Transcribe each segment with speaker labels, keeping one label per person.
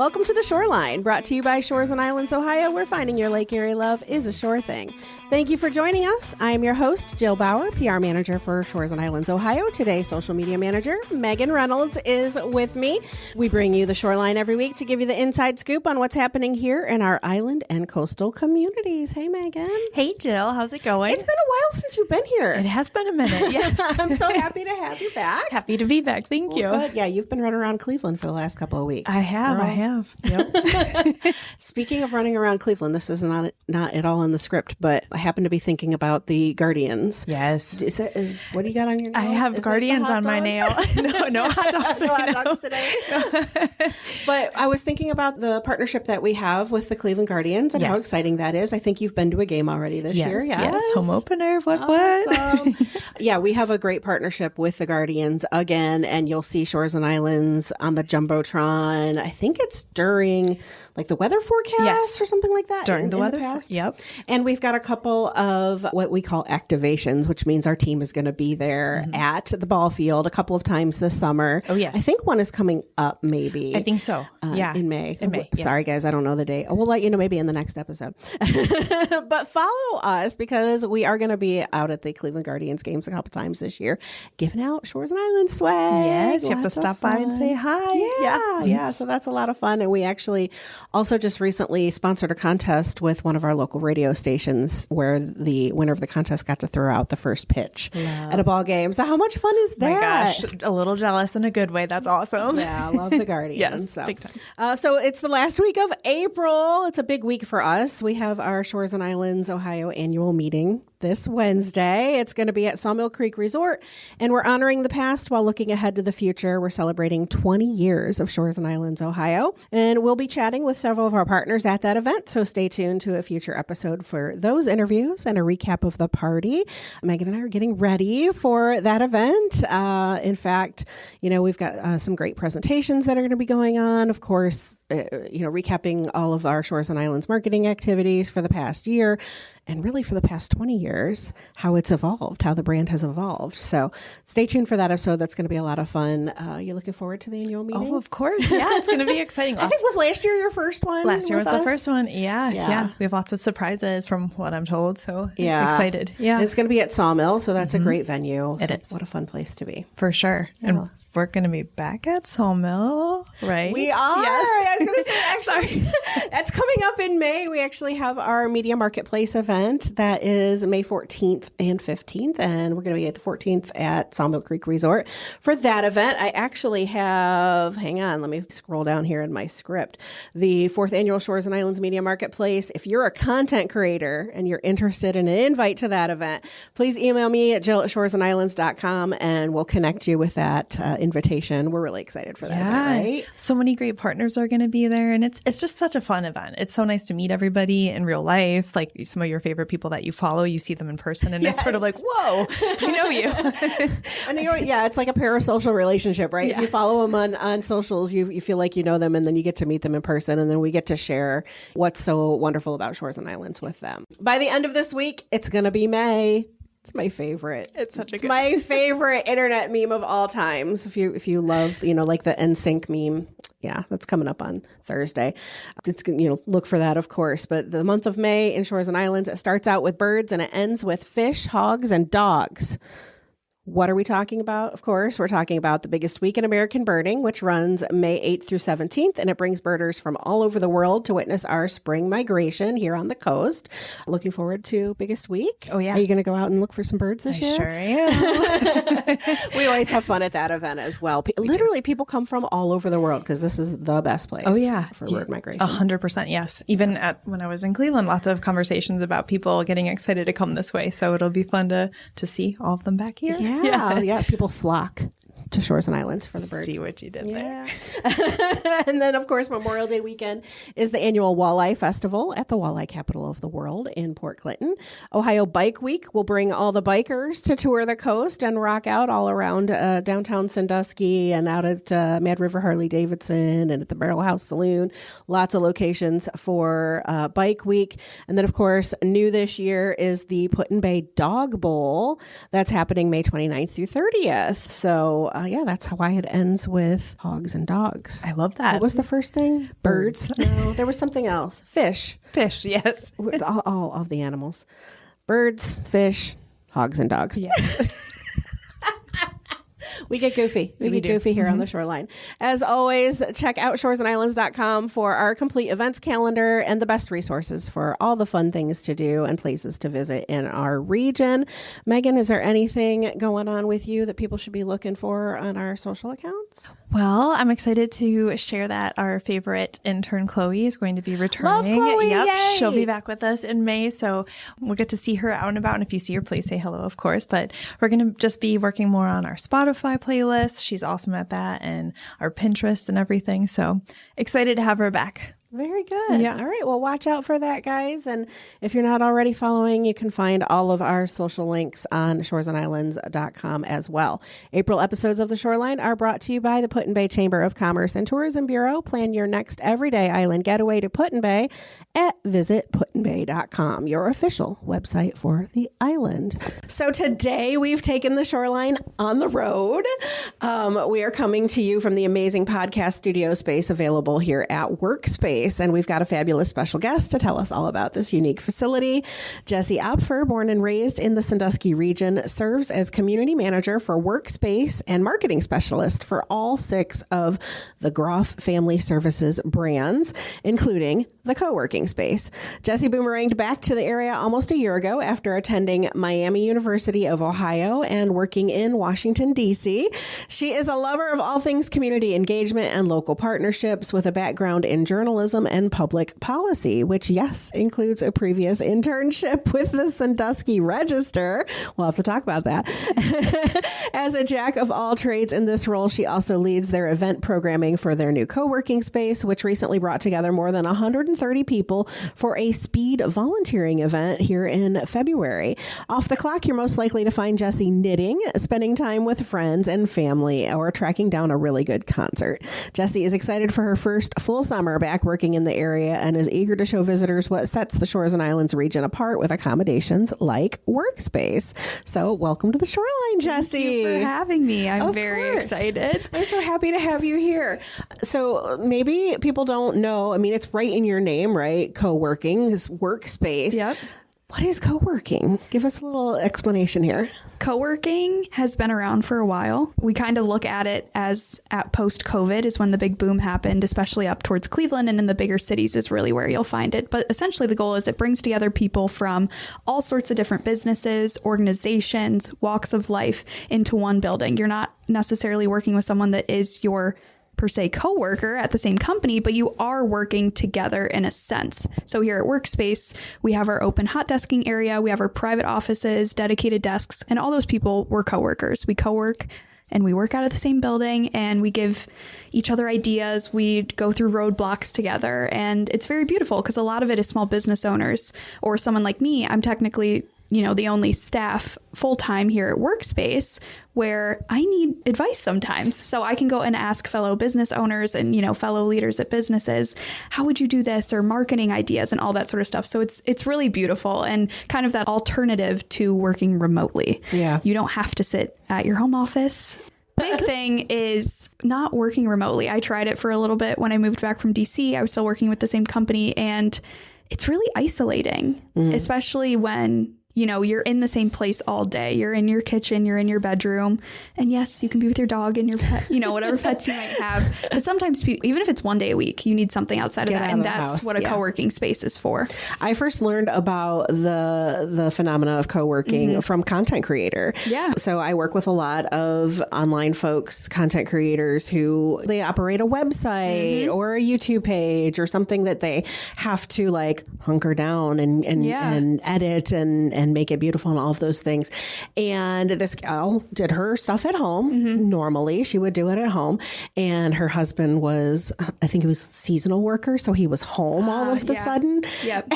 Speaker 1: Welcome to The Shoreline, brought to you by Shores and Islands, Ohio, where finding your Lake Erie love is a sure thing. Thank you for joining us. I am your host, Jill Bauer, PR Manager for Shores and Islands, Ohio. Today, Social Media Manager Meaghan Reynolds is with me. We bring you The Shoreline every week to give you the inside scoop on what's happening here in our island and coastal communities. Hey, Meaghan.
Speaker 2: Hey, Jill. How's it going?
Speaker 1: It's been a while since you've been here.
Speaker 2: It has been a minute, yes.
Speaker 1: I'm so happy to have you back.
Speaker 2: Happy to be back. Thank you.
Speaker 1: Good. Yeah, you've been running around Cleveland for the last couple of weeks.
Speaker 2: I have. Yep.
Speaker 1: Speaking of running around Cleveland, this is not at all in the script, but I happen to be thinking about the Guardians.
Speaker 2: Yes.
Speaker 1: What do you got on your nails?
Speaker 2: I have Guardians on my nail. No hot dogs.
Speaker 1: No hot dogs today. But I was thinking about the partnership that we have with the Cleveland Guardians and how exciting that is. I think you've been to a game already this year.
Speaker 2: Yes. Home opener. What?
Speaker 1: Yeah, we have a great partnership with the Guardians again, and you'll see Shores and Islands on the Jumbotron. I think it's during like the weather forecast or something like that.
Speaker 2: During the weather.
Speaker 1: Yep. And we've got a couple of what we call activations, which means our team is going to be there at the ball field a couple of times this summer.
Speaker 2: Oh, yes.
Speaker 1: I think one is coming up maybe.
Speaker 2: I think so.
Speaker 1: In May.
Speaker 2: Yes.
Speaker 1: Sorry, guys. I don't know the date. We'll let you know maybe in the next episode. But follow us because we are going to be out at the Cleveland Guardians games a couple times this year, giving out Shores and Islands swag.
Speaker 2: Yes, you have to stop by and say hi.
Speaker 1: Yeah. So that's a lot of fun. And we actually also just recently sponsored a contest with one of our local radio stations where the winner of the contest got to throw out the first pitch at a ball game. So how much fun is that?
Speaker 2: My gosh, a little jealous in a good way. That's awesome.
Speaker 1: Yeah, I love the Guardians.
Speaker 2: Yes, big time.
Speaker 1: So it's the last week of April. It's a big week for us. We have our Shores and Islands, Ohio annual meeting this Wednesday. It's going to be at Sawmill Creek Resort, and we're honoring the past while looking ahead to the future. We're celebrating 20 years of Shores and Islands, Ohio, and we'll be chatting with several of our partners at that event, so stay tuned to a future episode for those interviews and a recap of the party. Meaghan and I are getting ready for that event. In fact, we've got some great presentations that are going to be going on. Of course, recapping all of our Shores and Islands marketing activities for the past year and really for the past 20 years, how it's evolved, how the brand has evolved. So stay tuned for that episode. That's going to be a lot of fun. You looking forward to the annual meeting?
Speaker 2: Oh, of course. Yeah, it's going to be exciting.
Speaker 1: I think was last year your first one?
Speaker 2: Last year was the first one. Yeah. We have lots of surprises from what I'm told. So excited. Yeah.
Speaker 1: And it's going to be at Sawmill. So that's a great venue.
Speaker 2: It is.
Speaker 1: What a fun place to be.
Speaker 2: For sure. Yeah. And we're going to be back at Sawmill, right?
Speaker 1: We are.
Speaker 2: Yes.
Speaker 1: I was going to say, actually, that's coming up in May. We actually have our Media Marketplace event that is May 14th and 15th, and we're going to be at the 14th at Sawmill Creek Resort for that event. I actually have, hang on, let me scroll down here in my script, the 4th Annual Shores and Islands Media Marketplace. If you're a content creator and you're interested in an invite to that event, please email me at jill@shoresandislands.com and we'll connect you with that invitation. We're really excited for that event, right?
Speaker 2: So many great partners are going to be there, and it's just such a fun event. It's so nice to meet everybody in real life, like some of your favorite people that you follow, you see them in person, and it's sort of like, whoa, I know you.
Speaker 1: And it's like a parasocial relationship, right? Yeah. If you follow them on socials, you feel like you know them, and then you get to meet them in person, and then we get to share what's so wonderful about Shores and Islands with them. By the end of this week, it's going to be May. It's my favorite.
Speaker 2: It's
Speaker 1: my favorite internet meme of all times. If you love, like the NSYNC meme. Yeah, that's coming up on Thursday. It's look for that, of course. But the month of May in Shores and Islands, it starts out with birds and it ends with fish, hogs, and dogs. What are we talking about? Of course, we're talking about the biggest week in American birding, which runs May 8th through 17th, and it brings birders from all over the world to witness our spring migration here on the coast. Looking forward to biggest week.
Speaker 2: Oh, yeah.
Speaker 1: Are you going to go out and look for some birds this year?
Speaker 2: Sure am.
Speaker 1: We always have fun at that event as well. Literally, people come from all over the world because this is the best place for bird migration.
Speaker 2: 100%, yes. Even when I was in Cleveland, lots of conversations about people getting excited to come this way. So it'll be fun to see all of them back here.
Speaker 1: Yeah. People flock to Shores and Islands for the birds.
Speaker 2: See what you did there.
Speaker 1: And then, of course, Memorial Day weekend is the annual Walleye Festival at the Walleye capital of the world in Port Clinton. Ohio Bike Week will bring all the bikers to tour the coast and rock out all around downtown Sandusky and out at Mad River Harley-Davidson and at the Barrel House Saloon. Lots of locations for Bike Week. And then, of course, new this year is the Put-in-Bay Dog Bowl. That's happening May 29th through 30th. So yeah, that's why it ends with hogs and dogs.
Speaker 2: I love that.
Speaker 1: What was the first thing? Birds. No, there was something else. Fish.
Speaker 2: Fish, yes.
Speaker 1: All of the animals. Birds, fish, hogs, and dogs.
Speaker 2: Yeah.
Speaker 1: We get goofy. We get goofy here on the shoreline. As always, check out shoresandislands.com for our complete events calendar and the best resources for all the fun things to do and places to visit in our region. Meaghan, is there anything going on with you that people should be looking for on our social accounts?
Speaker 2: Well, I'm excited to share that our favorite intern, Chloe, is going to be returning.
Speaker 1: Love Chloe,
Speaker 2: yep,
Speaker 1: yay!
Speaker 2: She'll be back with us in May, so we'll get to see her out and about. And if you see her, please say hello, of course. But we're going to just be working more on our Spotify playlist. She's awesome at that, and our Pinterest and everything. So excited to have her back.
Speaker 1: Very good.
Speaker 2: Yeah.
Speaker 1: All right. Well, watch out for that, guys. And if you're not already following, you can find all of our social links on shoresandislands.com as well. April episodes of The Shoreline are brought to you by the Put-in-Bay Chamber of Commerce and Tourism Bureau. Plan your next Everyday Island Getaway to Put-in-Bay at visitputinbay.com, your official website for the island. So today we've taken The Shoreline on the road. We are coming to you from the amazing podcast studio space available here at Work Space. And we've got a fabulous special guest to tell us all about this unique facility. Jessie Opfer, born and raised in the Sandusky region, serves as Community Manager for Work Space and Marketing Specialist for all 6 of the Groff Family Services brands, including the co-working space. Jessie boomeranged back to the area almost a year ago after attending Miami University of Ohio and working in Washington, D.C. She is a lover of all things community engagement and local partnerships with a background in journalism and public policy, which, yes, includes a previous internship with the Sandusky Register. We'll have to talk about that. As a jack of all trades in this role, she also leads their event programming for their new co-working space, which recently brought together more than 130 people for a speed volunteering event here in February. Off the clock, you're most likely to find Jessie knitting, spending time with friends and family, or tracking down a really good concert. Jessie is excited for her first full summer back working in the area and is eager to show visitors what sets the Shores and Islands region apart with accommodations like Workspace. So welcome to the Shoreline, Jessie.
Speaker 3: Thank you for having me. I'm very excited.
Speaker 1: I'm so happy to have you here. So maybe people don't know, I mean, it's right in your name, right? Co-working, this Workspace.
Speaker 3: Yep.
Speaker 1: What is co-working? Give us a little explanation here.
Speaker 3: Co-working has been around for a while. We kind of look at it as at post-COVID is when the big boom happened, especially up towards Cleveland and in the bigger cities is really where you'll find it. But essentially the goal is it brings together people from all sorts of different businesses, organizations, walks of life into one building. You're not necessarily working with someone that is your per se coworker at the same company, but you are working together in a sense. So here at Workspace, we have our open hot desking area, we have our private offices, dedicated desks, and all those people were coworkers. We co-work and we work out of the same building and we give each other ideas. We go through roadblocks together and it's very beautiful because a lot of it is small business owners or someone like me. I'm technically the only staff full-time here at Workspace where I need advice sometimes. So I can go and ask fellow business owners and, fellow leaders at businesses, how would you do this, or marketing ideas and all that sort of stuff. So it's really beautiful and kind of that alternative to working remotely.
Speaker 1: Yeah.
Speaker 3: You don't have to sit at your home office. Big thing is not working remotely. I tried it for a little bit when I moved back from DC. I was still working with the same company and it's really isolating, especially when you're in the same place all day. You're in your kitchen, you're in your bedroom. And yes, you can be with your dog and your pet, whatever pets you might have. But sometimes, even if it's one day a week, you need something outside of that. And that's what a co-working space is for.
Speaker 1: I first learned about the phenomena of co-working from Content Creator.
Speaker 3: Yeah.
Speaker 1: So I work with a lot of online folks, content creators who they operate a website or a YouTube page or something that they have to like hunker down and edit and make it beautiful and all of those things. And this gal did her stuff at home. Normally she would do it at home. And her husband was, I think he was seasonal worker. So he was home all of the sudden.
Speaker 3: Yep.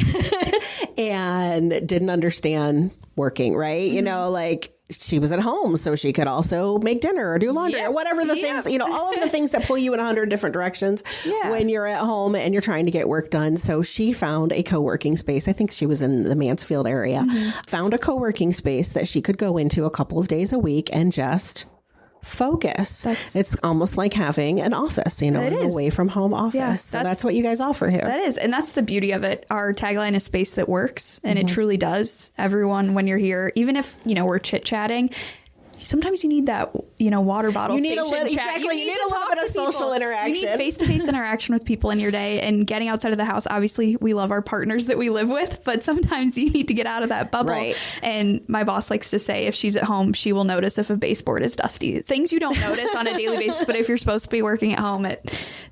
Speaker 1: And didn't understand working, right? Like she was at home, so she could also make dinner or do laundry or whatever the things, all of the things that pull you in 100 different directions when you're at home and you're trying to get work done. So she found a co-working space. I think she was in the Mansfield area, found a co-working space that she could go into a couple of days a week and just focus. It's almost like having an office, an away from home office. Yeah, so that's what you guys offer here.
Speaker 3: That is. And that's the beauty of it. Our tagline is space that works. And it truly does. Everyone, when you're here, even if, we're chit chatting, sometimes you need that, water bottle.
Speaker 1: You need
Speaker 3: station
Speaker 1: a
Speaker 3: chat.
Speaker 1: You need a little bit of social interaction.
Speaker 3: You need face-to-face interaction with people in your day, and getting outside of the house. Obviously, we love our partners that we live with, but sometimes you need to get out of that bubble.
Speaker 1: Right.
Speaker 3: And my boss likes to say, if she's at home, she will notice if a baseboard is dusty. Things you don't notice on a daily basis, but if you're supposed to be working at home,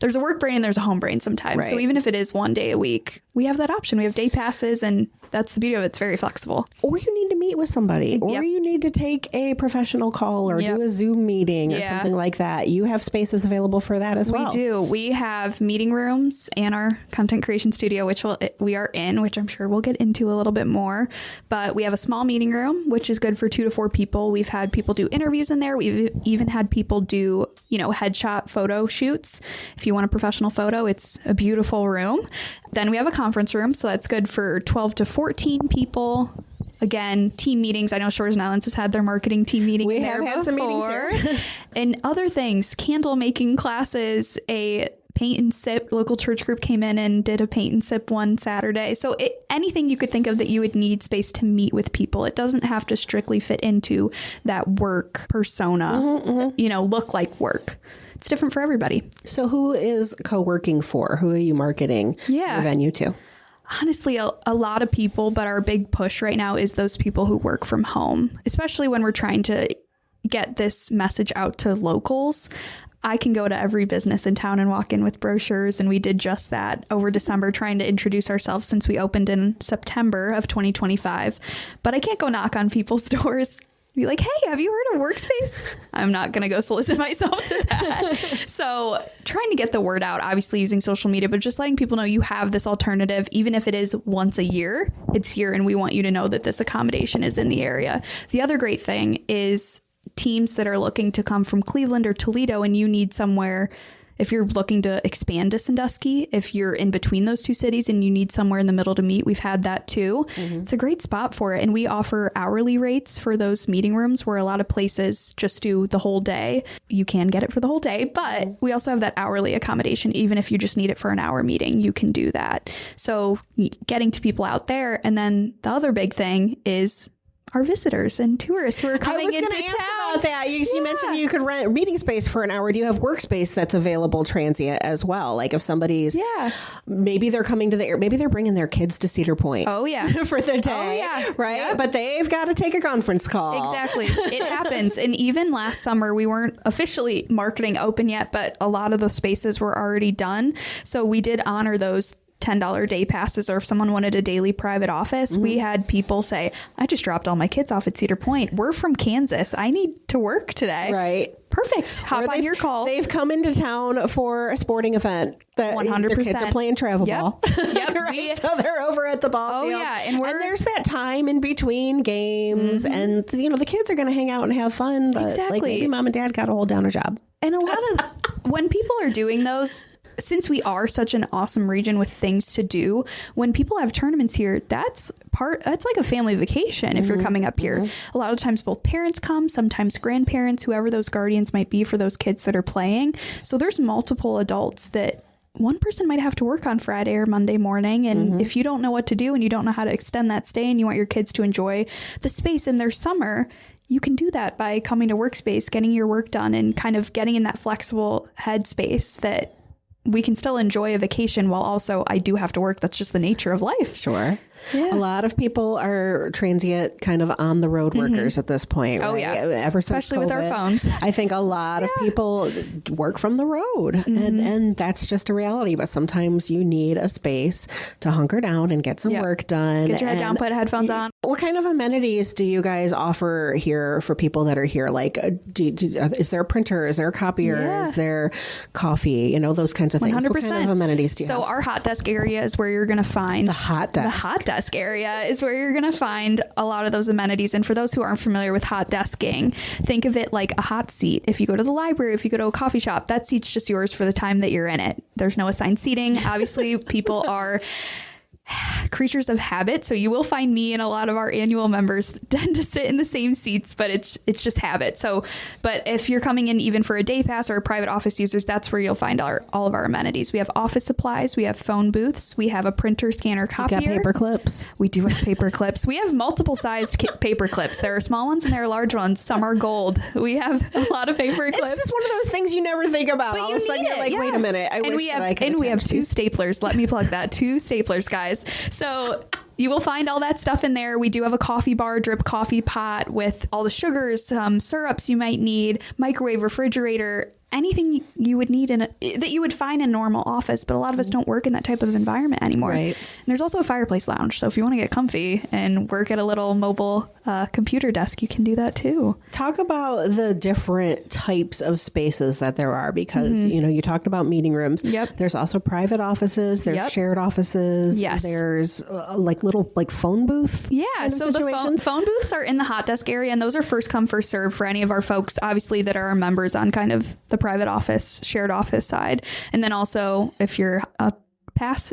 Speaker 3: there's a work brain and there's a home brain sometimes. Right. So even if it is one day a week, we have that option. We have day passes, and that's the beauty of it. It's very flexible.
Speaker 1: Or you need to meet with somebody, or you need to take a professional call or do a Zoom meeting or something like that. You have spaces available for that as well.
Speaker 3: We do. We have meeting rooms and our content creation studio, which we are in, which I'm sure we'll get into a little bit more. But we have a small meeting room, which is good for 2 to 4 people. We've had people do interviews in there. We've even had people do, headshot photo shoots. If you want a professional photo, it's a beautiful room. Then we have a conference room, so that's good for 12 to 14 people. Again, team meetings. I know Shores and Islands has had their marketing team meeting.
Speaker 1: We have had some meetings here.
Speaker 3: And other things, candle making classes, a paint and sip. Local church group came in and did a paint and sip one Saturday. So anything you could think of that you would need space to meet with people. It doesn't have to strictly fit into that work persona, look like work. It's different for everybody.
Speaker 1: So who is co-working for? Who are you marketing your venue to?
Speaker 3: Honestly, a lot of people, but our big push right now is those people who work from home, especially when we're trying to get this message out to locals. I can go to every business in town and walk in with brochures, and we did just that over December, trying to introduce ourselves since we opened in September of 2025. But I can't go knock on people's doors. Be like, hey, have you heard of Work Space? I'm not going to go solicit myself to that. So trying to get the word out, obviously using social media, but just letting people know you have this alternative, even if it is once a year, it's here. And we want you to know that this accommodation is in the area. The other great thing is teams that are looking to come from Cleveland or Toledo, and you need somewhere. If you're looking to expand to Sandusky, if you're in between those two cities and you need somewhere in the middle to meet, we've had that too. It's a great spot for it. And we offer hourly rates for those meeting rooms, where a lot of places just do the whole day. You can get it for the whole day, but we also have that hourly accommodation. Even if you just need it for an hour meeting, you can do that. So getting to people out there. And then the other big thing is our visitors and tourists who are coming into town.
Speaker 1: About that. You mentioned you could rent meeting space for an hour. Do you have workspace that's available transient as well? Like if somebody's, maybe they're coming to maybe they're bringing their kids to Cedar Point.
Speaker 3: Oh yeah,
Speaker 1: for the day, right? Yep. But they've got to take a conference call.
Speaker 3: Exactly, it happens. And even last summer, we weren't officially marketing open yet, but a lot of the spaces were already done. So we did honor those $10 day passes, or if someone wanted a daily private office, we had people say, I just dropped all my kids off at Cedar Point. We're from Kansas. I need to work today.
Speaker 1: Right.
Speaker 3: Perfect. Hop on your call.
Speaker 1: They've come into town for a sporting event that 100%. Their kids are playing travel ball.
Speaker 3: Yep.
Speaker 1: Right? So they're over at the ball field.
Speaker 3: Yeah.
Speaker 1: And there's that time in between games, and the kids are going to hang out and have fun, but like maybe mom and dad got to hold down a job.
Speaker 3: And a lot of when people are doing those, since we are such an awesome region with things to do, when people have tournaments here, that's like a family vacation. If you're coming up here, a lot of times both parents come, sometimes grandparents, whoever those guardians might be for those kids that are playing. So there's multiple adults that one person might have to work on Friday or Monday morning. And if you don't know what to do and you don't know how to extend that stay and you want your kids to enjoy the space in their summer, you can do that by coming to Workspace, getting your work done, and kind of getting in that flexible headspace that we can still enjoy a vacation while also I do have to work. That's just the nature of life.
Speaker 1: Sure.
Speaker 3: Yeah.
Speaker 1: A lot of people are transient kind of on the road workers at this point.
Speaker 3: Oh,
Speaker 1: right?
Speaker 3: yeah.
Speaker 1: Ever since
Speaker 3: especially
Speaker 1: COVID,
Speaker 3: with our phones.
Speaker 1: I think a lot of people work from the road and that's just a reality. But sometimes you need a space to hunker down and get some work done.
Speaker 3: Get your head down, put headphones on.
Speaker 1: What kind of amenities do you guys offer here for people that are here? Like, is there a printer? Is there a copier? Is there coffee? Those kinds of things.
Speaker 3: 100%.
Speaker 1: What kind of amenities do you have?
Speaker 3: So our hot desk area is where you're going to find
Speaker 1: the hot desk.
Speaker 3: The hot desk area is where you're going to find a lot of those amenities. And for those who aren't familiar with hot desking, think of it like a hot seat. If you go to the library, if you go to a coffee shop, that seat's just yours for the time that you're in it. There's no assigned seating. Obviously, people are creatures of habit. So you will find me and a lot of our annual members tend to sit in the same seats, but it's just habit. So, but if you're coming in even for a day pass or private office users, that's where you'll find all of our amenities. We have office supplies. We have phone booths. We have a printer, scanner, copier.
Speaker 1: You got paper clips.
Speaker 3: We do have paper clips. We have multiple sized paper clips. There are small ones and there are large ones. Some are gold. We have a lot of paper clips.
Speaker 1: It's just one of those things you never think about.
Speaker 3: But
Speaker 1: all
Speaker 3: you
Speaker 1: of a sudden
Speaker 3: need
Speaker 1: you're
Speaker 3: it,
Speaker 1: like,
Speaker 3: yeah.
Speaker 1: wait a minute. I wish that I could.
Speaker 3: And we have 2 staplers. Let me plug that. 2 staplers, guys. So you will find all that stuff in there. We do have a coffee bar, drip coffee pot with all the sugars, syrups you might need, microwave, refrigerator, anything you would need that you would find in a normal office. But a lot of us don't work in that type of environment anymore. Right. And there's also a fireplace lounge. So if you want to get comfy and work at a little mobile computer desk, you can do that too.
Speaker 1: Talk about the different types of spaces that there are, because, you talked about meeting rooms.
Speaker 3: Yep.
Speaker 1: There's also private offices. There's shared offices.
Speaker 3: Yes.
Speaker 1: There's little phone booth.
Speaker 3: Yeah. So the phone booths are in the hot desk area, and those are first come, first serve for any of our folks, obviously, that are our members on kind of the private office, shared office side. And then also if you're a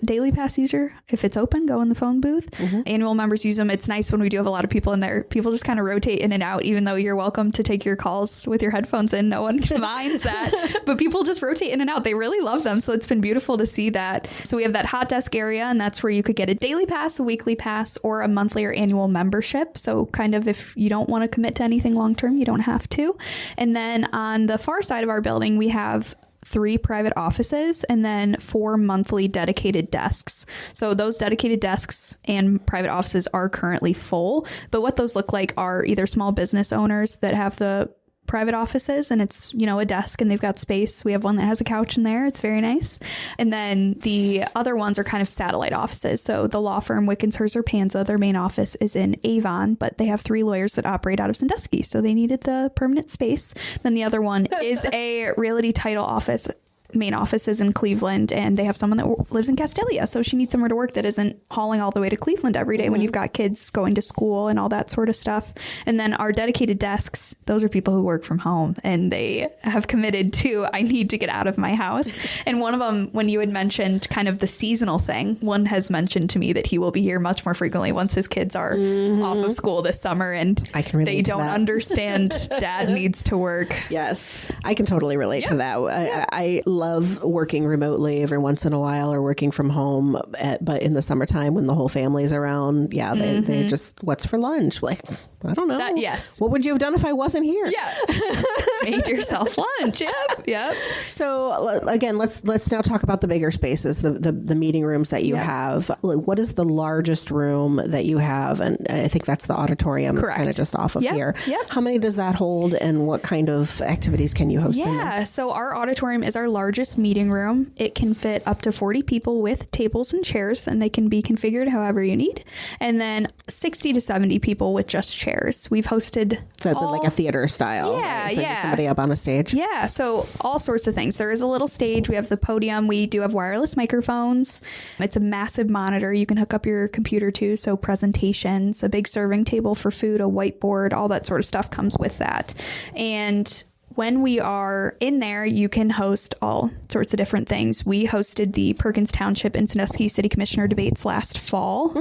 Speaker 3: daily pass user, if it's open, go in the phone booth. Annual members use them. It's nice when we do have a lot of people in there. People just kind of rotate in and out, even though you're welcome to take your calls with your headphones in. No one minds that, but people just rotate in and out. They really love them. So it's been beautiful to see that. So we have that hot desk area, and that's where you could get a daily pass, a weekly pass, or a monthly or annual membership. So kind of if you don't want to commit to anything long term, you don't have to. And then on the far side of our building, we have 3 private offices and then 4 monthly dedicated desks. So those dedicated desks and private offices are currently full, but what those look like are either small business owners that have the private offices and it's, a desk and they've got space. We have one that has a couch in there. It's very nice. And then the other ones are kind of satellite offices. So the law firm Wickens, Hearser, Panza, their main office is in Avon, but they have 3 lawyers that operate out of Sandusky. So they needed the permanent space. Then the other one is a realty title office. Main office is in Cleveland, and they have someone that lives in Castalia, so she needs somewhere to work that isn't hauling all the way to Cleveland every day when you've got kids going to school and all that sort of stuff. And then our dedicated desks, those are people who work from home, and they have committed to, I need to get out of my house. And one of them, when you had mentioned kind of the seasonal thing, one has mentioned to me that he will be here much more frequently once his kids are off of school this summer, and
Speaker 1: I can relate
Speaker 3: they
Speaker 1: to
Speaker 3: don't
Speaker 1: that.
Speaker 3: Understand dad needs to work.
Speaker 1: Yes, I can totally relate to that. I love working remotely every once in a while or working from home, but in the summertime when the whole family's around, they just, what's for lunch? Like, I don't know.
Speaker 3: Yes.
Speaker 1: What would you have done if I wasn't here?
Speaker 3: Yeah. Made yourself lunch. Yep.
Speaker 1: So again, let's now talk about the bigger spaces, the meeting rooms that you have. What is the largest room that you have? And I think that's the auditorium. Correct. It's kind of just off of here. Yep. How many does that hold, and what kind of activities can you host in there?
Speaker 3: Yeah. So our auditorium is our largest meeting room. It can fit up to 40 people with tables and chairs, and they can be configured however you need. And then 60 to 70 people with just chairs. We've hosted
Speaker 1: like a theater style.
Speaker 3: Yeah.
Speaker 1: So somebody up on a stage.
Speaker 3: Yeah. So all sorts of things. There is a little stage. We have the podium. We do have wireless microphones. It's a massive monitor you can hook up your computer to. So presentations, a big serving table for food, a whiteboard, all that sort of stuff comes with that. And when we are in there, you can host all sorts of different things. We hosted the Perkins Township and Sandusky City Commissioner debates last fall.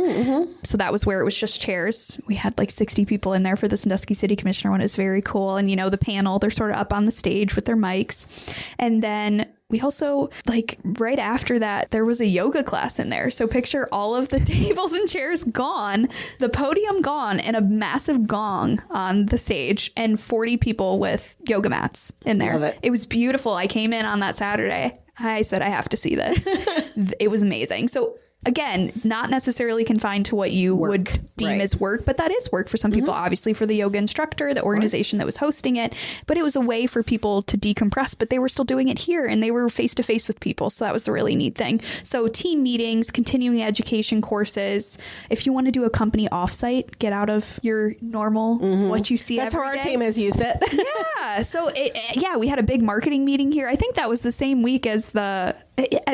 Speaker 3: So that was where it was just chairs. We had like 60 people in there for the Sandusky City Commissioner one. It was very cool. And, the panel, they're sort of up on the stage with their mics. And then we also, right after that, there was a yoga class in there. So picture all of the tables and chairs gone, the podium gone, and a massive gong on the stage, and 40 people with yoga mats in there.
Speaker 1: Love it.
Speaker 3: It was beautiful. I came in on that Saturday. I said, I have to see this. It was amazing. So again, not necessarily confined to what you would deem as work, but that is work for some people, obviously for the yoga instructor, the organization that was hosting it. But it was a way for people to decompress, but they were still doing it here and they were face to face with people. So that was the really neat thing. So team meetings, continuing education courses. If you want to do a company offsite, get out of your normal, what you see
Speaker 1: That's
Speaker 3: every
Speaker 1: how our
Speaker 3: day.
Speaker 1: team has used it.
Speaker 3: Yeah. So we had a big marketing meeting here. I think that was the same week as the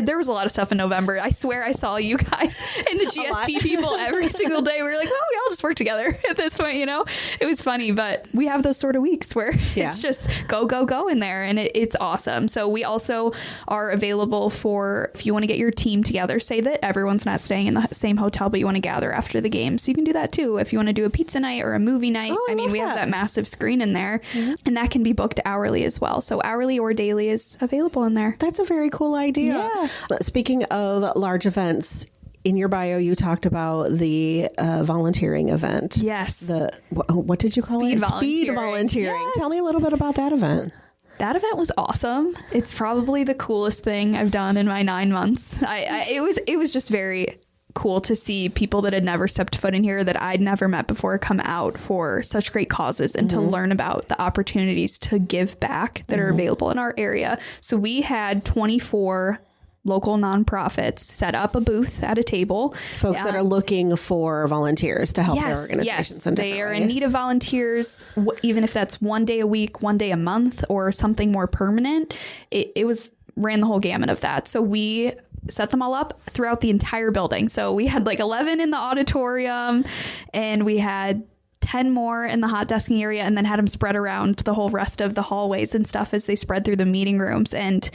Speaker 3: There was a lot of stuff in November. I swear I saw you guys and the GSP people every single day. We were like, well, we all just work together at this point, you know? It was funny, but we have those sort of weeks where it's just go, go, go in there, and it's awesome. So we also are available for, if you want to get your team together, say that everyone's not staying in the same hotel, but you want to gather after the game. So you can do that too. If you want to do a pizza night or a movie night, we have that massive screen in there, and that can be booked hourly as well. So hourly or daily is available in there.
Speaker 1: That's a very cool idea. Yeah. Speaking of large events, in your bio, you talked about the volunteering event.
Speaker 3: Yes.
Speaker 1: What did you call it? Speed volunteering. Yes. Tell me a little bit about that event.
Speaker 3: That event was awesome. It's probably the coolest thing I've done in my 9 months. It was just very cool to see people that had never stepped foot in here, that I'd never met before, come out for such great causes and to learn about the opportunities to give back that are available in our area. So we had 24 local nonprofits set up a booth at a table.
Speaker 1: Folks that are looking for volunteers to help their organizations.
Speaker 3: Yes, they are in need of volunteers, even if that's one day a week, one day a month, or something more permanent. It ran the whole gamut of that. So we set them all up throughout the entire building. So we had like 11 in the auditorium, and we had 10 more in the hot desking area, and then had them spread around the whole rest of the hallways and stuff as they spread through the meeting rooms. And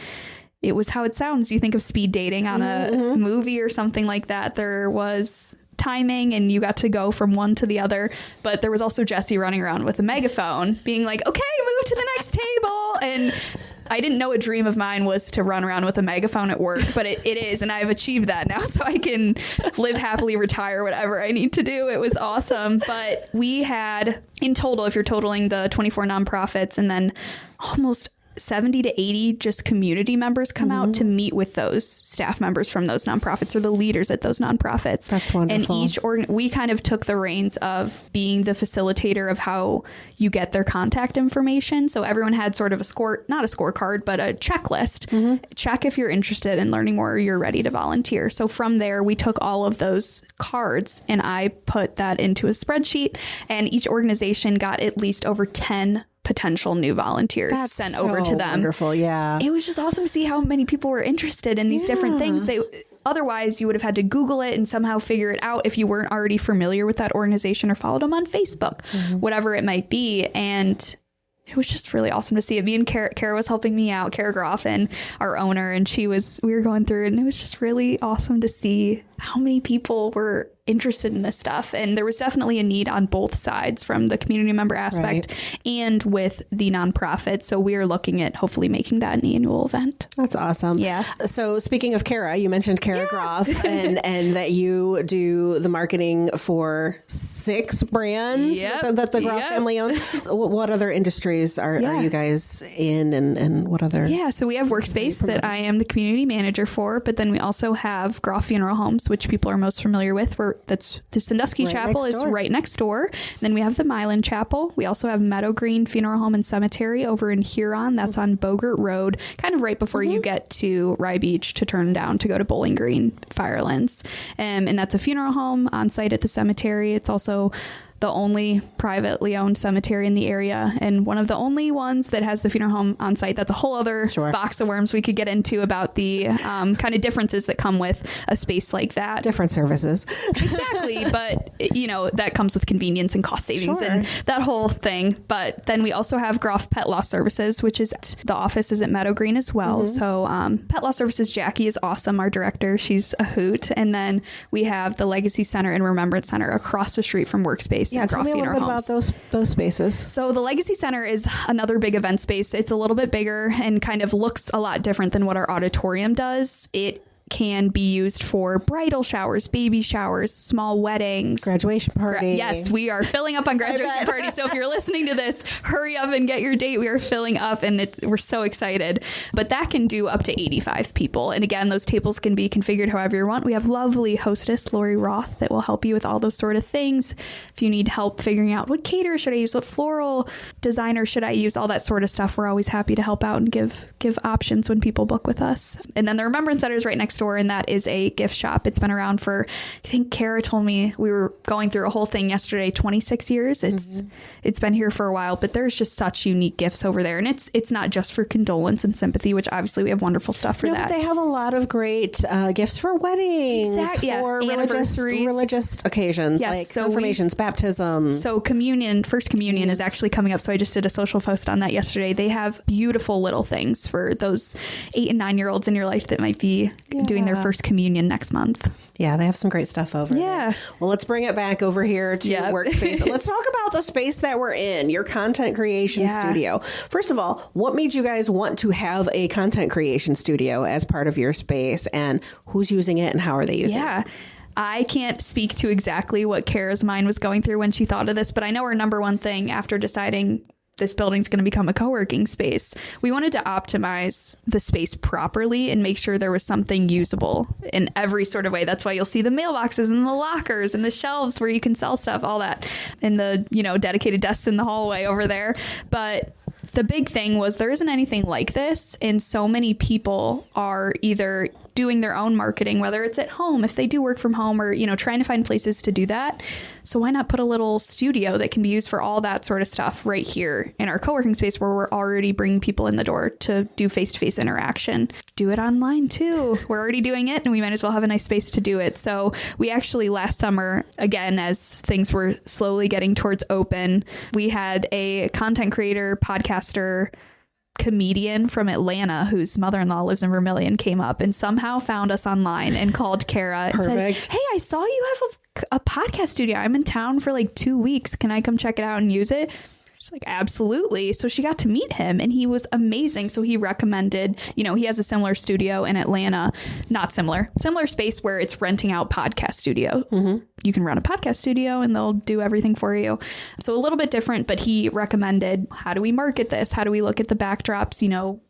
Speaker 3: it was how it sounds. You think of speed dating on a movie or something like that. There was timing, and you got to go from one to the other. But there was also Jessie running around with a megaphone being like, okay, move to the next table. And I didn't know a dream of mine was to run around with a megaphone at work, but it is. And I've achieved that now, so I can live happily, retire, whatever I need to do. It was awesome. But we had, in total, if you're totaling the 24 nonprofits, and then almost 70 to 80 just community members come out to meet with those staff members from those nonprofits, or the leaders at those nonprofits.
Speaker 1: That's wonderful.
Speaker 3: And we kind of took the reins of being the facilitator of how you get their contact information. So everyone had sort of not a scorecard, but a checklist. Check if you're interested in learning more or you're ready to volunteer. So from there, we took all of those cards and I put that into a spreadsheet, and each organization got at least over 10 potential new volunteers sent over to them.
Speaker 1: Wonderful. Yeah.
Speaker 3: It was just awesome to see how many people were interested in these different things. Otherwise, you would have had to Google it and somehow figure it out if you weren't already familiar with that organization or followed them on Facebook, whatever it might be. And it was just really awesome to see it. Me and Kara was helping me out, Kara Groffin, our owner, and we were going through it, and it was just really awesome to see how many people were interested in this stuff. And there was definitely a need on both sides, from the community member aspect and with the nonprofit. So we are looking at hopefully making that an annual event.
Speaker 1: That's awesome.
Speaker 3: Yeah.
Speaker 1: So speaking of Kara, you mentioned Kara Groff and that you do the marketing for 6 brands that the Groff family owns. What other industries are you guys in, and what other? Yeah,
Speaker 3: so we have Workspace that I am the community manager for, but then we also have Groff Funeral Homes, which people are most familiar with. That's the Sandusky Chapel is right next door. Then we have the Meaghan Chapel. We also have Meadow Green Funeral Home and Cemetery over in Huron. That's on Bogert Road, kind of right before you get to Rye Beach to turn down to go to Bowling Green, Firelands. And that's a funeral home on site at the cemetery. It's also the only privately owned cemetery in the area, and one of the only ones that has the funeral home on site. That's a whole other box of worms we could get into about the kind of differences that come with a space like that.
Speaker 1: Different services.
Speaker 3: Exactly. But, that comes with convenience and cost savings and that whole thing. But then we also have Groff Pet Law Services, which is the office is at Meadow Green as well. So Pet Law Services, Jackie is awesome, our director. She's a hoot. And then we have the Legacy Center and Remembrance Center across the street from Workspace.
Speaker 1: Yeah, tell me a little bit about those spaces.
Speaker 3: So the Legacy Center is another big event space. It's a little bit bigger and kind of looks a lot different than what our auditorium does. It can be used for bridal showers, baby showers, small weddings,
Speaker 1: graduation party.
Speaker 3: Yes, we are filling up on graduation party. So if you're listening to this, hurry up and get your date. We are filling up, and we're so excited. But that can do up to 85 people. And again, those tables can be configured however you want. We have lovely hostess Lori Roth that will help you with all those sort of things. If you need help figuring out what caterer should I use, what floral designer should I use, all that sort of stuff, we're always happy to help out and give options when people book with us. And then the Remembrance Center is right next store, and that is a gift shop. It's been around for, I think Kara told me, we were going through a whole thing yesterday, 26 years. It's been here for a while, but there's just such unique gifts over there. And it's not just for condolence and sympathy, which obviously we have wonderful stuff for that.
Speaker 1: But they have a lot of great gifts for weddings, for religious occasions, like confirmations, baptisms.
Speaker 3: So First Communion is actually coming up. So I just did a social post on that yesterday. They have beautiful little things for those 8 and 9-year-olds in your life that might be doing their first communion next month.
Speaker 1: Yeah, they have some great stuff over there. Well, let's bring it back over here to Workspace. Let's talk about the space that we're in, your content creation studio. First of all, what made you guys want to have a content creation studio as part of your space, and who's using it and how are they using it?
Speaker 3: I can't speak to exactly what Kara's mind was going through when she thought of this, but I know her number one thing after deciding this building's going to become a co-working space, we wanted to optimize the space properly and make sure there was something usable in every sort of way. That's why you'll see the mailboxes and the lockers and the shelves where you can sell stuff, all that, and the, dedicated desks in the hallway over there. But the big thing was there isn't anything like this, and so many people are either doing their own marketing, whether it's at home, if they do work from home, or, trying to find places to do that. So why not put a little studio that can be used for all that sort of stuff right here in our co-working space where we're already bringing people in the door to do face-to-face interaction. Do it online too. We're already doing it, and we might as well have a nice space to do it. So we actually last summer, again, as things were slowly getting towards open, we had a content creator, podcaster, comedian from Atlanta whose mother-in-law lives in Vermilion came up and somehow found us online and called Kara and said, "Hey, I saw you have a podcast studio. I'm in town for like 2 weeks. Can I come check it out and use it?" She's like, absolutely. So she got to meet him and he was amazing. So he recommended, he has a similar studio in Atlanta, not similar space where it's renting out podcast studio. You can run a podcast studio and they'll do everything for you. So a little bit different, but he recommended, how do we market this? How do we look at the backdrops?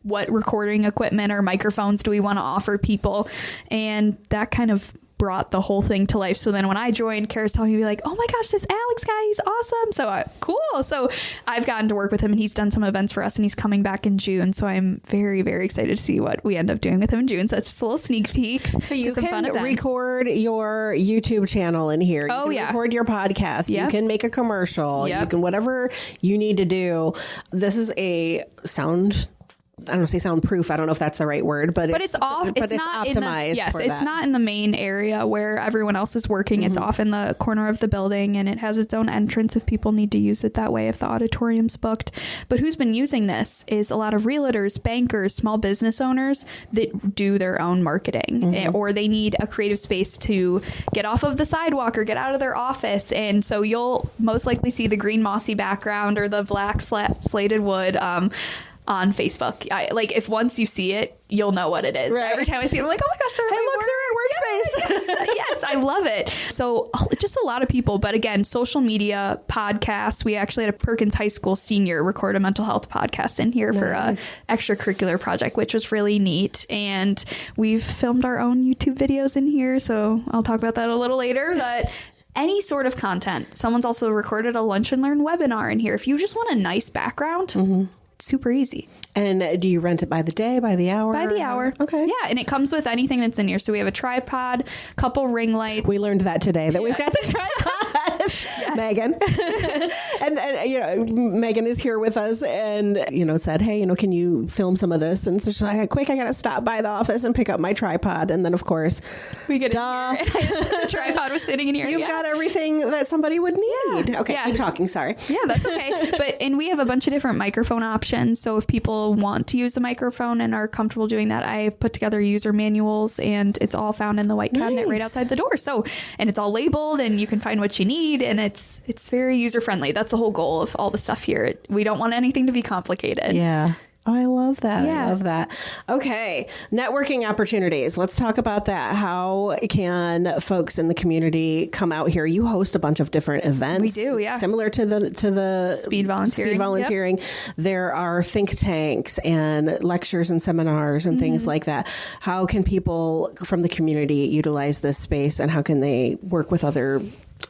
Speaker 3: What recording equipment or microphones do we want to offer people? And that kind of brought the whole thing to life. So then when I joined, Kara's telling me like, "Oh my gosh, this Alex guy, he's awesome." So cool. So I've gotten to work with him and he's done some events for us and he's coming back in June. So I'm very, very excited to see what we end up doing with him in June. So that's just a little sneak peek.
Speaker 1: So you can record your YouTube channel in here. You can record your podcast. You can make a commercial. You can whatever you need to do. This is a I don't want to say soundproof. I don't know if that's the right word, but it's off. But it's not optimized.
Speaker 3: It's not in the main area where everyone else is working. It's off in the corner of the building, and it has its own entrance if people need to use it that way, if the auditorium's booked. But who's been using this is a lot of realtors, bankers, small business owners that do their own marketing, or they need a creative space to get off of the sidewalk or get out of their office. And so you'll most likely see the green mossy background or the black slated wood on Facebook. If once you see it, you'll know what it is. Right. Every time I see it, I'm like, oh my gosh,
Speaker 1: they're
Speaker 3: Workspace. Yes, I love it. So just a lot of people, but again, social media, podcasts. We actually had a Perkins High School senior record a mental health podcast in here for a extracurricular project, which was really neat. And we've filmed our own YouTube videos in here. So I'll talk about that a little later. But any sort of content. Someone's also recorded a lunch and learn webinar in here. If you just want a nice background, super easy.
Speaker 1: And do you rent it by the day, by the hour?
Speaker 3: By the hour.
Speaker 1: Okay.
Speaker 3: Yeah, and it comes with anything that's in here. So we have a tripod, couple ring lights.
Speaker 1: We learned that today, that we've got the tripod. Meaghan. and Meaghan is here with us and, said, hey, can you film some of this? And so she's like, quick, I got to stop by the office and pick up my tripod. And then, of course,
Speaker 3: we get in here. The tripod was sitting in here.
Speaker 1: You've got everything that somebody would need. Yeah. Okay, keep talking. Sorry.
Speaker 3: Yeah, that's okay. And we have a bunch of different microphone options. So if people want to use a microphone and are comfortable doing that, I've put together user manuals and it's all found in the white cabinet right outside the door. So, and it's all labeled and you can find what you need and it's very user friendly. That's the whole goal of all the stuff here. We don't want anything to be complicated.
Speaker 1: Yeah. Oh, I love that. Yeah. I love that. Okay. Networking opportunities. Let's talk about that. How can folks in the community come out here? You host a bunch of different events.
Speaker 3: We do, yeah.
Speaker 1: Similar to the speed volunteering. Yep. There are think tanks and lectures and seminars and things like that. How can people from the community utilize this space and how can they work with other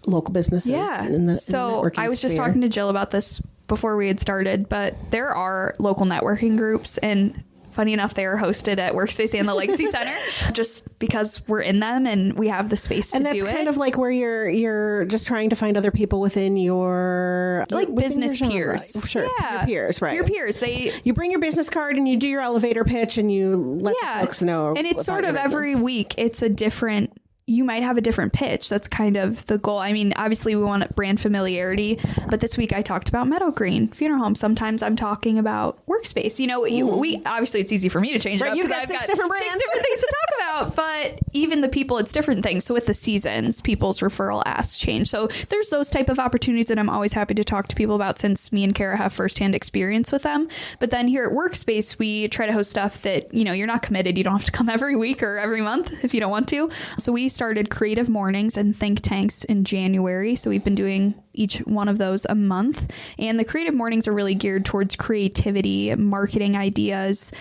Speaker 1: local businesses?
Speaker 3: So I was just talking to Jill about this before we had started, but there are local networking groups and Funny enough, they are hosted at Workspace and the Legacy Center just because we're in them and we have the space to do it.
Speaker 1: And that's kind of like where you're just trying to find other people within your
Speaker 3: business peers.
Speaker 1: Sure.
Speaker 3: Yeah.
Speaker 1: Your peers, right.
Speaker 3: Your peers.
Speaker 1: You bring your business card and you do your elevator pitch and you let the folks know.
Speaker 3: And it's sort of every week it's a different, you might have a different pitch. That's kind of the goal. I mean, obviously we want brand familiarity, but this week I talked about Meadow Green Funeral Home. Sometimes I'm talking about Workspace. We obviously it's easy for me to change it up.
Speaker 1: You've got six different brands.
Speaker 3: 6 different things to talk about, but even the people, it's different things. So with the seasons, people's referral asks change. So there's those type of opportunities that I'm always happy to talk to people about since me and Kara have firsthand experience with them. But then here at Workspace, we try to host stuff that, you're not committed. You don't have to come every week or every month if you don't want to. So we started creative mornings and think tanks in January. So we've been doing each one of those a month. And the creative mornings are really geared towards creativity, marketing ideas.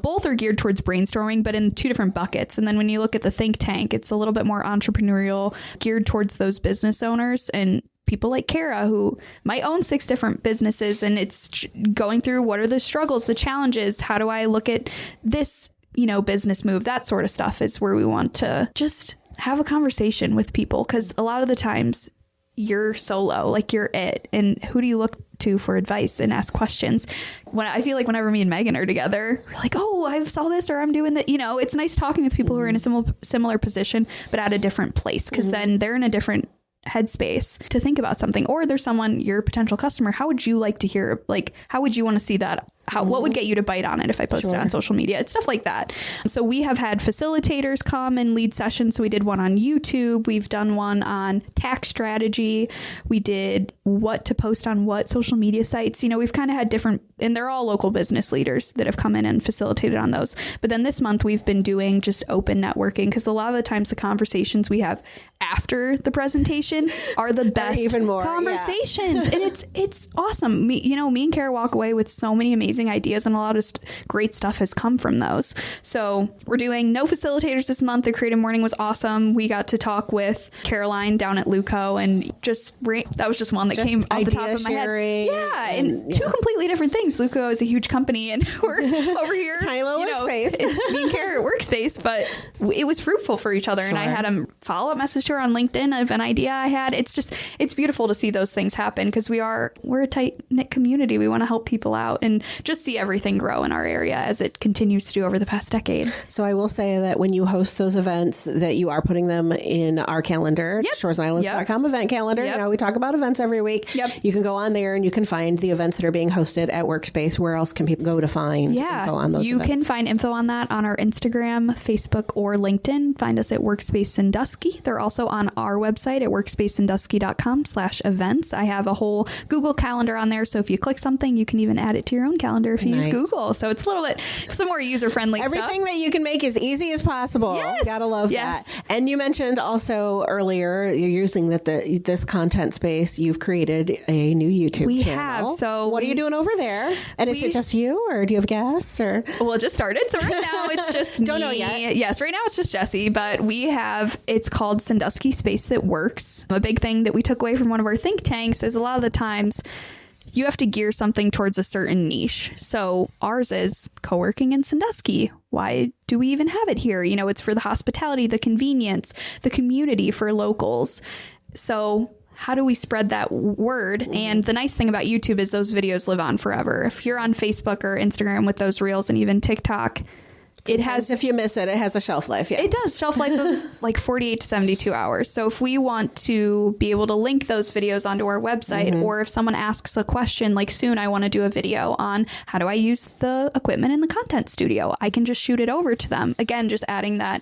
Speaker 3: Both are geared towards brainstorming, but in 2 different buckets. And then when you look at the think tank, it's a little bit more entrepreneurial, geared towards those business owners and people like Kara, who might own 6 different businesses. And it's going through what are the struggles, the challenges? How do I look at this, business move? That sort of stuff is where we want to just have a conversation with people, because a lot of the times you're solo, like you're it. And who do you look to for advice and ask questions? When I feel like whenever me and Meaghan are together, we're like, oh, I saw this or I'm doing that. It's nice talking with people who are in a similar position, but at a different place, because then they're in a different headspace to think about something. Or there's someone, your potential customer, how would you like to hear, how would you want to see that? What would get you to bite on it if I posted it on social media? It's stuff like that. So we have had facilitators come and lead sessions. So we did one on YouTube. We've done one on tax strategy. We did what to post on what social media sites. We've kind of had different, and they're all local business leaders that have come in and facilitated on those. But then this month we've been doing just open networking, because a lot of the times the conversations we have after the presentation are the best
Speaker 1: even more
Speaker 3: conversations. And it's awesome. Me and Kara walk away with so many amazing ideas, and a lot of great stuff has come from those. So we're doing no facilitators this month. The creative morning was awesome. We got to talk with Caroline down at Luco, and that was just one that came off the top of my head. Yeah, and 2 completely different things. Luco is a huge company, and we're over here,
Speaker 1: tiny little workspace.
Speaker 3: It's me and Kara at Workspace, but it was fruitful for each other. Sure. And I had a follow-up message to her on LinkedIn of an idea I had. It's beautiful to see those things happen, because we're a tight-knit community. We want to help people out and just see everything grow in our area as it continues to do over the past decade.
Speaker 1: So I will say that when you host those events, that you are putting them in our calendar, shoresandislands.com event calendar. We talk about events every week. You can go on there and you can find the events that are being hosted at Workspace. Where else can people go to find info on those events? You can
Speaker 3: find info on that on our Instagram, Facebook, or LinkedIn. Find us at Workspace Sandusky. They're also on our website at workspacesandusky.com/events. I have a whole Google Calendar on there. So if you click something, you can even add it to your own calendar if you use Google. So it's a little bit some more user-friendly stuff.
Speaker 1: Everything that you can make as easy as possible.
Speaker 3: Yes.
Speaker 1: Gotta love that. And you mentioned also earlier, you're using this content space. You've created a new YouTube channel.
Speaker 3: We have. So
Speaker 1: what are you doing over there? And is it just you, or do you have guests? Or
Speaker 3: well, it just started. So right now it's just
Speaker 1: don't know yet.
Speaker 3: Yes, right now it's just Jessie, but it's called Sandusky Space That Works. A big thing that we took away from one of our think tanks is a lot of the times you have to gear something towards a certain niche. So ours is co-working in Sandusky. Why do we even have it here? It's for the hospitality, the convenience, the community, for locals. So how do we spread that word? And the nice thing about YouTube is those videos live on forever. If you're on Facebook or Instagram with those reels and even TikTok, it has,
Speaker 1: if you miss it, it has a shelf life. Yeah,
Speaker 3: it does. Shelf life of like 48 to 72 hours. So if we want to be able to link those videos onto our website, or if someone asks a question, like soon I want to do a video on how do I use the equipment in the content studio, I can just shoot it over to them. Again, just adding that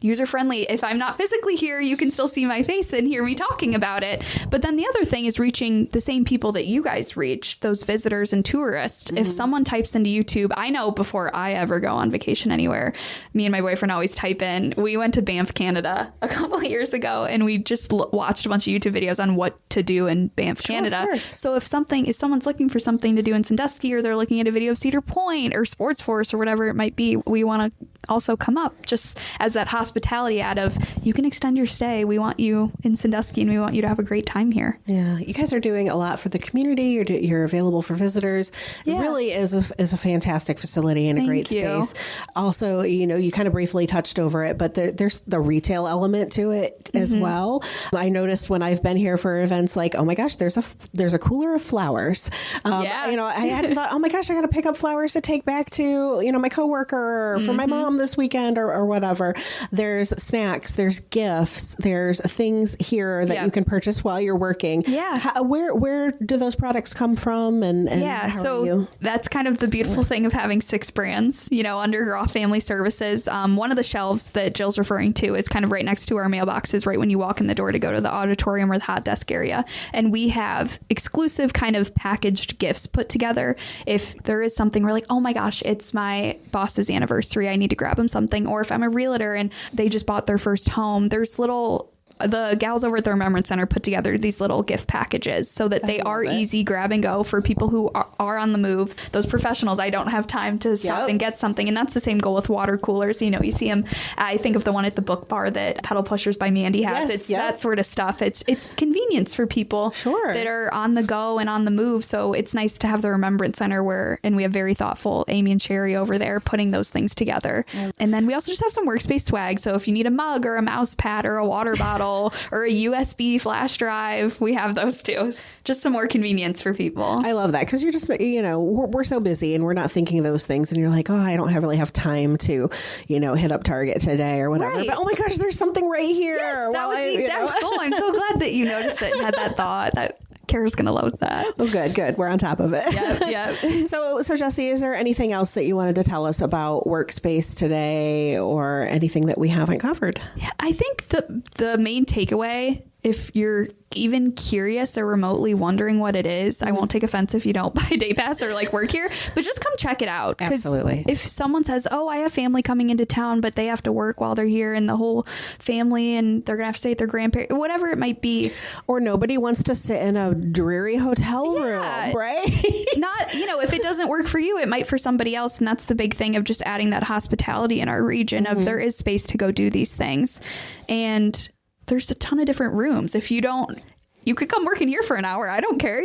Speaker 3: user-friendly. If I'm not physically here, you can still see my face and hear me talking about it. But then the other thing is reaching the same people that you guys reach, those visitors and tourists. If someone types into YouTube, I know before I ever go on vacation anywhere, me and my boyfriend always type in, we went to Banff, Canada a couple of years ago, and we just watched a bunch of YouTube videos on what to do in Banff, Canada. So if someone's looking for something to do in Sandusky, or they're looking at a video of Cedar Point or Sports Force or whatever it might be, we want to also come up just as that hospitality ad of, you can extend your stay. We want you in Sandusky and we want you to have a great time here.
Speaker 1: Yeah, you guys are doing a lot for the community. You're available for visitors. It really is a fantastic facility and a great space. Also, you kind of briefly touched over it, but there's the retail element to it as well. I noticed when I've been here for events like, oh my gosh, there's a cooler of flowers. I hadn't thought, oh my gosh, I got to pick up flowers to take back to, my coworker or for my mom this weekend or whatever. There's snacks, there's gifts, there's things here that you can purchase while you're working. Yeah. Where do those products come from? And so
Speaker 3: that's kind of the beautiful thing of having 6 brands, under Groff Family Services. One of the shelves that Jill's referring to is kind of right next to our mailboxes, right when you walk in the door to go to the auditorium or the hot desk area. And we have exclusive kind of packaged gifts put together. If there is something we're like, oh my gosh, it's my boss's anniversary, I need to grab him something. Or if I'm a realtor and they just bought their first home, there's the gals over at the Remembrance Center put together these little gift packages so that they are easy grab and go for people who are on the move. Those professionals, I don't have time to stop and get something. And that's the same goal with water coolers. You see them. I think of the one at the book bar that Pedal Pushers by Mandy has. It's that sort of stuff. It's convenience for people that are on the go and on the move. So it's nice to have the Remembrance Center and we have very thoughtful Amy and Sherry over there putting those things together. And then we also just have some workspace swag. So if you need a mug or a mouse pad or a water bottle, or a USB flash drive, we have those too. Just some more convenience for people.
Speaker 1: I love that because you're just, we're so busy and we're not thinking of those things. And you're like, oh, I don't really have time to, hit up Target today or whatever. Right. But oh my gosh, there's something right here.
Speaker 3: Yes, that was the exact goal. I'm so glad that you noticed it and had that thought. Kara's going to love that.
Speaker 1: Oh, good. We're on top of it.
Speaker 3: Yep.
Speaker 1: So Jessie, is there anything else that you wanted to tell us about Workspace today or anything that we haven't covered?
Speaker 3: Yeah, I think the main takeaway, if you're even curious or remotely wondering what it is, I won't take offense if you don't buy a day pass or work here, but just come check it out.
Speaker 1: Absolutely.
Speaker 3: If someone says, oh, I have family coming into town, but they have to work while they're here and the whole family and they're going to have to stay at their grandparents, whatever it might be.
Speaker 1: Or nobody wants to sit in a dreary hotel room, right?
Speaker 3: Not, if it doesn't work for you, it might for somebody else. And that's the big thing of just adding that hospitality in our region of there is space to go do these things. And there's a ton of different rooms. If you don't, you could come work in here for an hour. I don't care,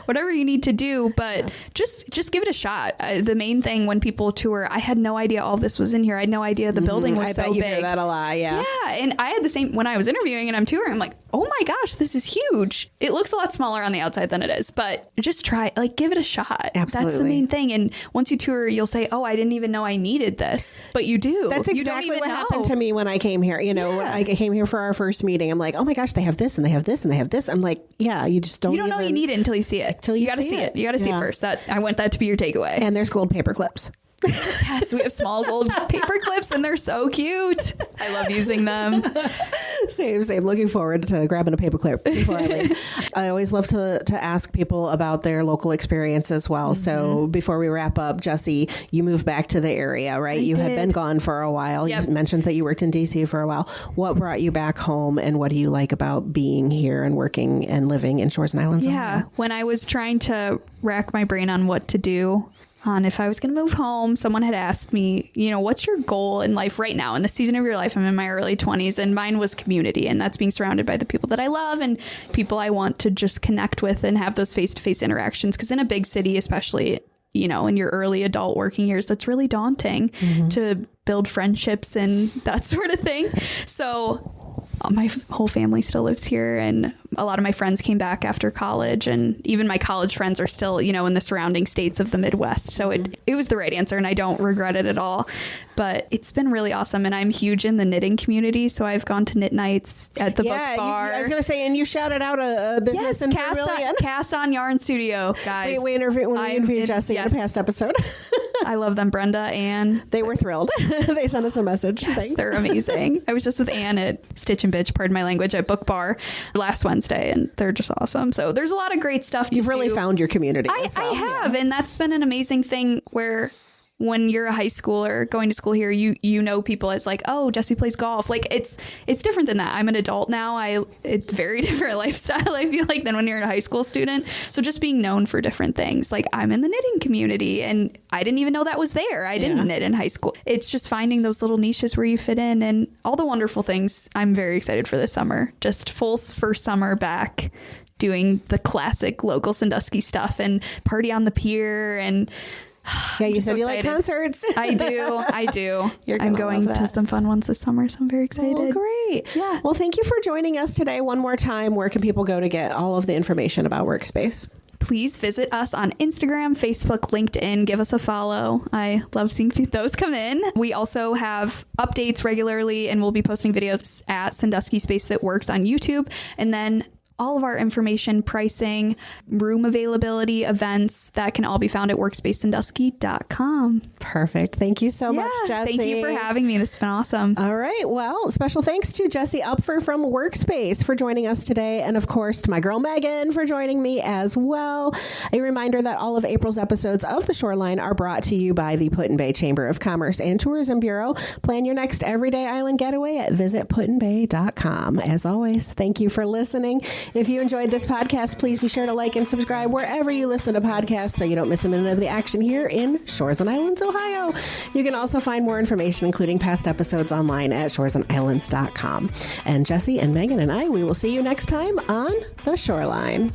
Speaker 3: whatever you need to do, but just give it a shot. The main thing when people tour, I had no idea all this was in here. I had no idea the building was so big. I bet you hear
Speaker 1: that a lot, yeah.
Speaker 3: Yeah, and I had the same when I was interviewing and I'm touring. I'm like, oh my gosh, this is huge. It looks a lot smaller on the outside than it is, but just try, give it a shot.
Speaker 1: Absolutely.
Speaker 3: That's the main thing. And once you tour, you'll say, oh, I didn't even know I needed this, but you do.
Speaker 1: That's exactly what happened to me when I came here. When I came here for our first meeting, I'm like, oh my gosh, they have this and they have this and they have this. I'm like, yeah, you just don't.
Speaker 3: You don't know you need it until you see it.
Speaker 1: You
Speaker 3: got to see it. You got to see it first. I want that to be your takeaway.
Speaker 1: And there's gold paper clips.
Speaker 3: Yes, we have small gold paper clips and they're so cute. I love using them.
Speaker 1: Same. Looking forward to grabbing a paper clip before I leave. I always love to ask people about their local experience as well. So before we wrap up, Jessie, you moved back to the area, right? You had been gone for a while. Yep. You mentioned that you worked in DC for a while. What brought you back home and what do you like about being here and working and living in Shores and Islands?
Speaker 3: Yeah. When I was trying to rack my brain on what to do, on if I was going to move home, someone had asked me, what's your goal in life right now? In the season of your life, I'm in my early 20s and mine was community. And that's being surrounded by the people that I love and people I want to just connect with and have those face-to-face interactions. Because in a big city, especially, in your early adult working years, that's really daunting to build friendships and that sort of thing. So my whole family still lives here and a lot of my friends came back after college and even my college friends are still, in the surrounding states of the Midwest. So it was the right answer and I don't regret it at all, but it's been really awesome. And I'm huge in the knitting community. So I've gone to knit nights at the book bar.
Speaker 1: I was going to say, and you shouted out a business in
Speaker 3: Cast on Yarn Studio, guys.
Speaker 1: We interviewed Jessie in a past episode.
Speaker 3: I love them, Brenda, Anne.
Speaker 1: They were thrilled. They sent us a message.
Speaker 3: Yes, they're amazing. I was just with Anne at Stitch and Bitch, pardon my language, at Book Bar last Wednesday, and they're just awesome. So there's a lot of great stuff to
Speaker 1: You've really found your community.
Speaker 3: I have, and that's been an amazing thing where when you're a high schooler going to school here, you know people as like, oh, Jessie plays golf. Like it's different than that. I'm an adult now. It's very different lifestyle, I feel like, than when you're a high school student. So just being known for different things. Like I'm in the knitting community and I didn't even know that was there. I didn't knit in high school. It's just finding those little niches where you fit in and all the wonderful things. I'm very excited for this summer. Just full first summer back doing the classic local Sandusky stuff and party on the pier. And
Speaker 1: yeah, you said you like concerts.
Speaker 3: I do.
Speaker 1: I'm
Speaker 3: going to some fun ones this summer, so I'm very excited.
Speaker 1: Oh, great.
Speaker 3: Yeah.
Speaker 1: Well, thank you for joining us today. One more time, where can people go to get all of the information about Workspace?
Speaker 3: Please visit us on Instagram, Facebook, LinkedIn. Give us a follow. I love seeing those come in. We also have updates regularly, and we'll be posting videos at Sandusky Space That Works on YouTube. And then all of our information, pricing, room availability, events, that can all be found at workspacesandusky.com.
Speaker 1: Perfect. Thank you so much, Jessie.
Speaker 3: Thank you for having me. This has been awesome.
Speaker 1: All right. Well, special thanks to Jessie Opfer from Workspace for joining us today. And of course, to my girl Meaghan for joining me as well. A reminder that all of April's episodes of The Shoreline are brought to you by the Put-in-Bay Chamber of Commerce and Tourism Bureau. Plan your next Everyday Island Getaway at visitputinbay.com. As always, thank you for listening. If you enjoyed this podcast, please be sure to like and subscribe wherever you listen to podcasts so you don't miss a minute of the action here in Shores and Islands, Ohio. You can also find more information, including past episodes, online at shoresandislands.com. And Jessie and Meaghan and I, we will see you next time on The Shoreline.